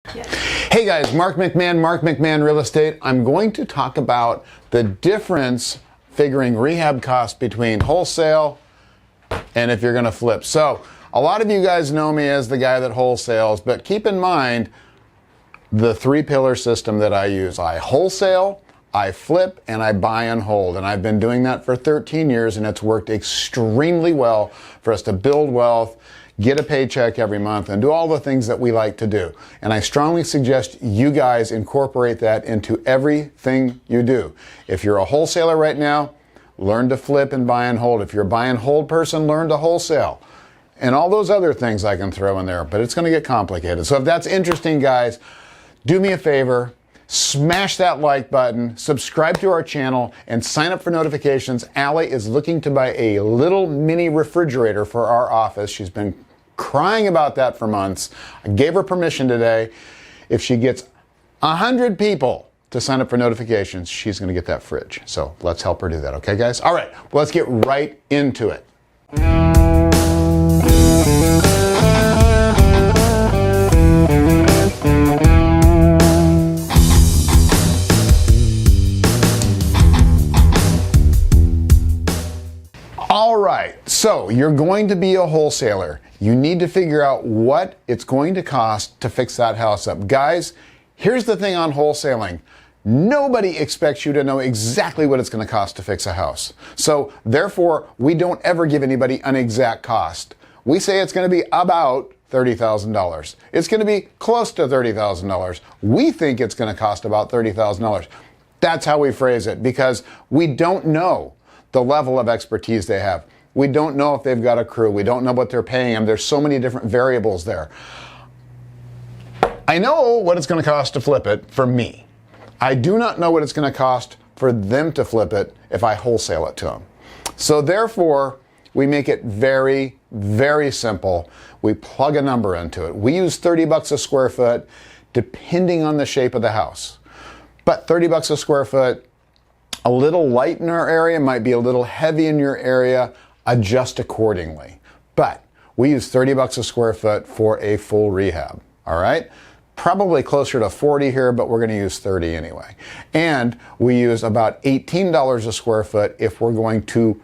Hey guys, Mark McMahon Real Estate. I'm going to talk about the difference figuring rehab costs between wholesale and if you're going to flip. So a lot of you guys know me as the guy that wholesales, but keep in mind the three-pillar system that I use. I wholesale, I flip, and I buy and hold. And I've been doing that for 13 years, and it's worked extremely well for us to build wealth, get a paycheck every month, and do all the things that we like to do. And I strongly suggest you guys incorporate that into everything you do. If you're a wholesaler right now, learn to flip and buy and hold. If you're a buy and hold person, learn to wholesale. And all those other things I can throw in there, but it's going to get complicated. So if that's interesting, guys, do me a favor, smash that like button, subscribe to our channel, and sign up for notifications. Allie is looking to buy a little mini refrigerator for our office. She's been crying about that for months. I gave her permission today. If she gets 100 people to sign up for notifications, she's going to get that fridge. So let's help her do that. Okay, guys? All right, well, let's get right into it. All right, so you're going to be a wholesaler. You need to figure out what it's going to cost to fix that house up. Guys, here's the thing on wholesaling. Nobody expects you to know exactly what it's going to cost to fix a house. So therefore, we don't ever give anybody an exact cost. We say it's going to be about $30,000. It's going to be close to $30,000. We think it's going to cost about $30,000. That's how we phrase it, because we don't know the level of expertise they have. We don't know if they've got a crew. We don't know what they're paying them. There's so many different variables there. I know what it's going to cost to flip it for me. I do not know what it's going to cost for them to flip it if I wholesale it to them. So therefore, we make it very, very simple. We plug a number into it. We use 30 bucks a square foot, depending on the shape of the house. But 30 bucks a square foot, a little light in our area, might be a little heavy in your area. Adjust accordingly. But we use 30 bucks a square foot for a full rehab. All right? Probably closer to 40 here, but we're going to use 30 anyway. And we use about $18 a square foot if we're going to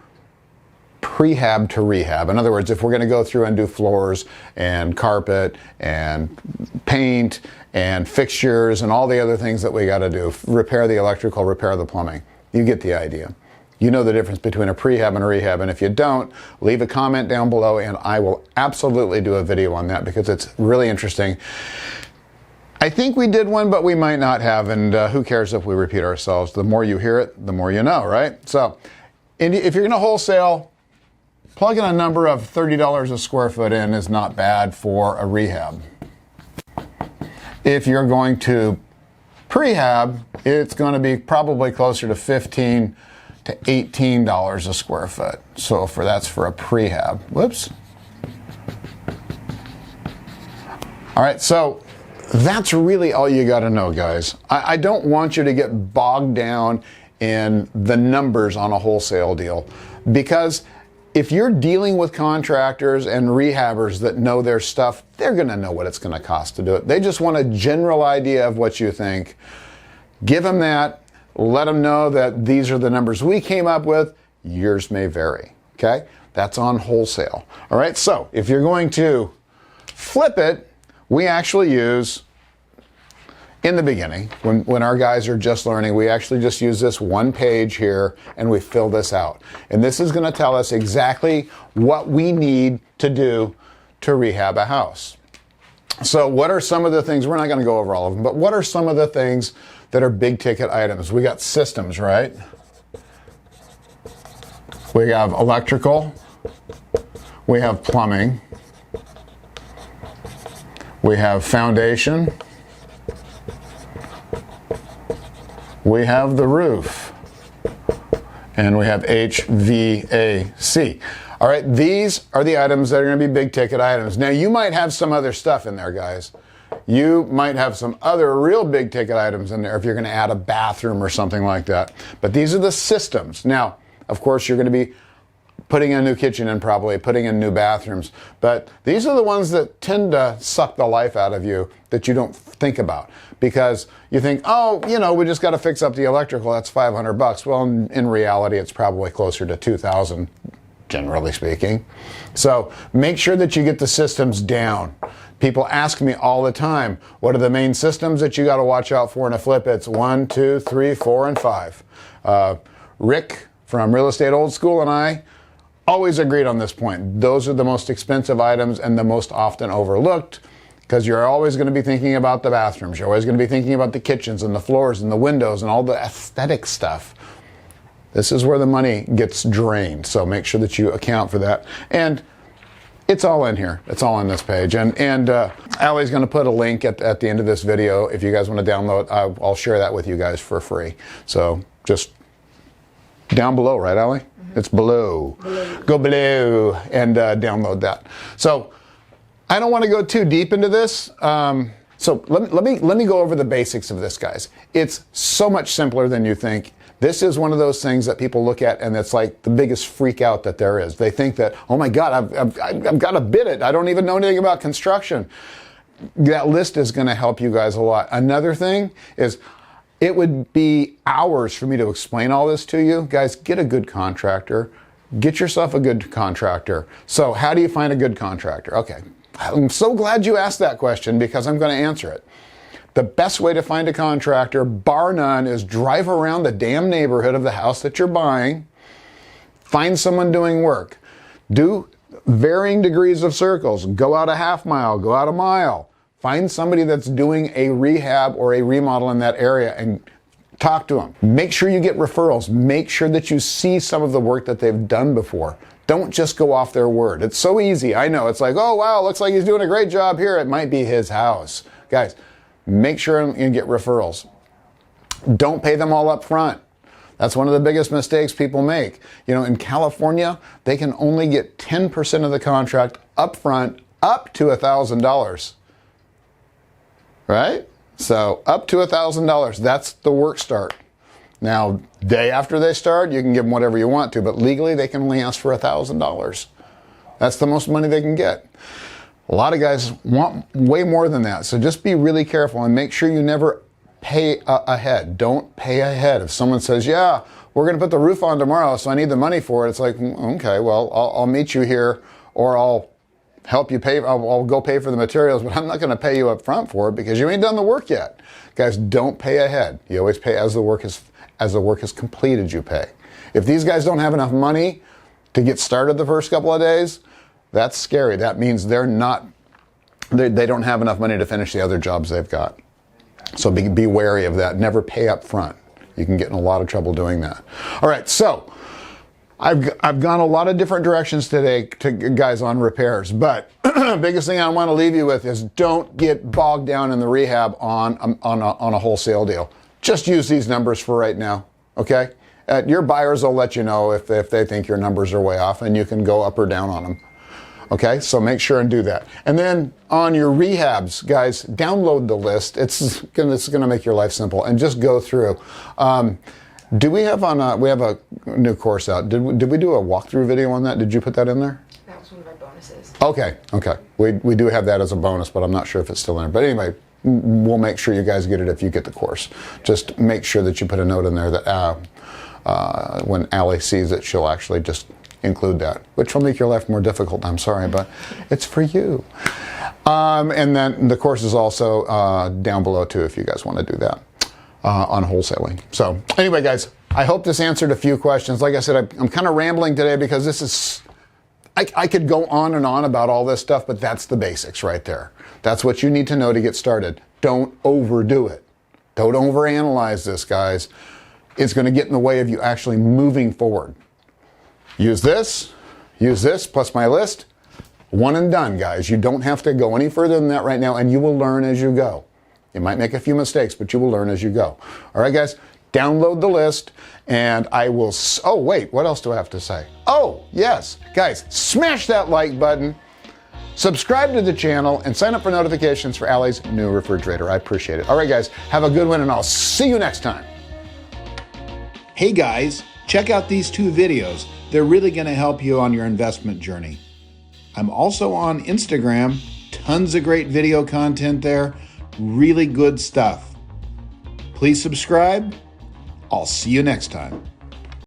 prehab to rehab. In other words, if we're going to go through and do floors and carpet and paint and fixtures and all the other things that we got to do, repair the electrical, repair the plumbing. You get the idea. You know the difference between a prehab and a rehab, and if you don't, leave a comment down below and I will absolutely do a video on that because it's really interesting. I think we did one, but we might not have, and who cares if we repeat ourselves? The more you hear it, the more you know, right? So if you're going to wholesale, plugging a number of $30 a square foot in is not bad for a rehab. If you're going to prehab, it's going to be probably closer to $15 to $18 a square foot. So that's for a prehab. Whoops. All right, so that's really all you got to know, guys. I don't want you to get bogged down in the numbers on a wholesale deal, because if you're dealing with contractors and rehabbers that know their stuff, they're going to know what it's going to cost to do it. They just want a general idea of what you think. Give them that. Let them know that these are the numbers we came up with. Yours may vary. Okay? That's on wholesale. All right? So if you're going to flip it, we actually use, in the beginning, when our guys are just learning, we actually just use this one page here and we fill this out. And this is going to tell us exactly what we need to do to rehab a house. So what are some of the things, we're not going to go over all of them, but what are some of the things that are big ticket items? We got systems, right? We have electrical. We have plumbing. We have foundation. We have the roof. And we have HVAC. All right, these are the items that are going to be big ticket items. Now, you might have some other stuff in there, guys. You might have some other real big ticket items in there if you're going to add a bathroom or something like that. But these are the systems. Now, of course, you're going to be putting a new kitchen in, probably putting in new bathrooms. But these are the ones that tend to suck the life out of you that you don't think about, because you think, oh, you know, we just got to fix up the electrical. That's $500. Well, in reality, it's probably closer to $2,000, generally speaking. So make sure that you get the systems down. People ask me all the time, what are the main systems that you got to watch out for in a flip? It's 1, 2, 3, 4, and 5. Rick from Real Estate Old School and I always agreed on this point. Those are the most expensive items and the most often overlooked, because you're always going to be thinking about the bathrooms. You're always going to be thinking about the kitchens and the floors and the windows and all the aesthetic stuff. This is where the money gets drained. So make sure that you account for that. And it's all in here. It's all on this page. And Allie's going to put a link at the end of this video. If you guys want to download, I'll share that with you guys for free. So just down below, right, Allie? It's below. Go below and download that. So I don't want to go too deep into this. So let me go over the basics of this, guys. It's so much simpler than you think. This is one of those things that people look at, and it's like the biggest freak out that there is. They think that, oh my God, I've got to bid it. I don't even know anything about construction. That list is going to help you guys a lot. Another thing is, it would be hours for me to explain all this to you. Guys, get a good contractor. Get yourself a good contractor. So how do you find a good contractor? Okay, I'm so glad you asked that question, because I'm going to answer it. The best way to find a contractor, bar none, is drive around the damn neighborhood of the house that you're buying. Find someone doing work. Do varying degrees of circles. Go out a half mile, go out a mile. Find somebody that's doing a rehab or a remodel in that area and talk to them. Make sure you get referrals. Make sure that you see some of the work that they've done before. Don't just go off their word. It's so easy. I know. It's like, oh, wow, looks like he's doing a great job here. It might be his house. Guys, make sure and get referrals. Don't pay them all up front. That's one of the biggest mistakes people make. You know, in California, they can only get 10% of the contract up front, up to $1,000. Right? So up to $1,000, that's the work start. Now, day after they start, you can give them whatever you want to, but legally they can only ask for $1,000. That's the most money they can get. A lot of guys want way more than that. So just be really careful and make sure you never pay ahead. Don't pay ahead. If someone says, yeah, we're going to put the roof on tomorrow, so I need the money for it. It's like, okay, well, I'll meet you here, or I'll help you pay. I'll go pay for the materials, but I'm not going to pay you up front for it because you ain't done the work yet. Guys, don't pay ahead. You always pay as the work is completed. You pay. If these guys don't have enough money to get started the first couple of days, that's scary. That means they don't have enough money to finish the other jobs they've got. So be wary of that. Never pay up front. You can get in a lot of trouble doing that. All right, so I've gone a lot of different directions today, guys, on repairs, but the biggest thing I want to leave you with is don't get bogged down in the rehab on a wholesale deal. Just use these numbers for right now, okay? Your buyers will let you know if they think your numbers are way off, and you can go up or down on them. Okay, so make sure and do that. And then on your rehabs, guys, download the list. It's gonna make your life simple, and just go through. Do we have we have a new course out? Did we do a walkthrough video on that? Did you put that in there? That was one of our bonuses. Okay. We do have that as a bonus, but I'm not sure if it's still in there. But anyway, we'll make sure you guys get it if you get the course. Just make sure that you put a note in there that when Allie sees it, she'll actually just include that, which will make your life more difficult. I'm sorry, but it's for you. And then the course is also down below too, if you guys want to do that on wholesaling. So anyway, guys, I hope this answered a few questions. Like I said, I'm kind of rambling today because this is, I could go on and on about all this stuff, but that's the basics right there. That's what you need to know to get started. Don't overdo it. Don't overanalyze this, guys. It's going to get in the way of you actually moving forward. Use this plus my list. One and done, guys. You don't have to go any further than that right now, and you will learn as you go. You might make a few mistakes, but you will learn as you go. All right, guys, download the list, and I will, oh, wait, what else do I have to say? Oh, yes, guys, smash that like button, subscribe to the channel, and sign up for notifications for Allie's new refrigerator. I appreciate it. All right, guys, have a good one, and I'll see you next time. Hey, guys, check out these two videos. They're really going to help you on your investment journey. I'm also on Instagram. Tons of great video content there. Really good stuff. Please subscribe. I'll see you next time.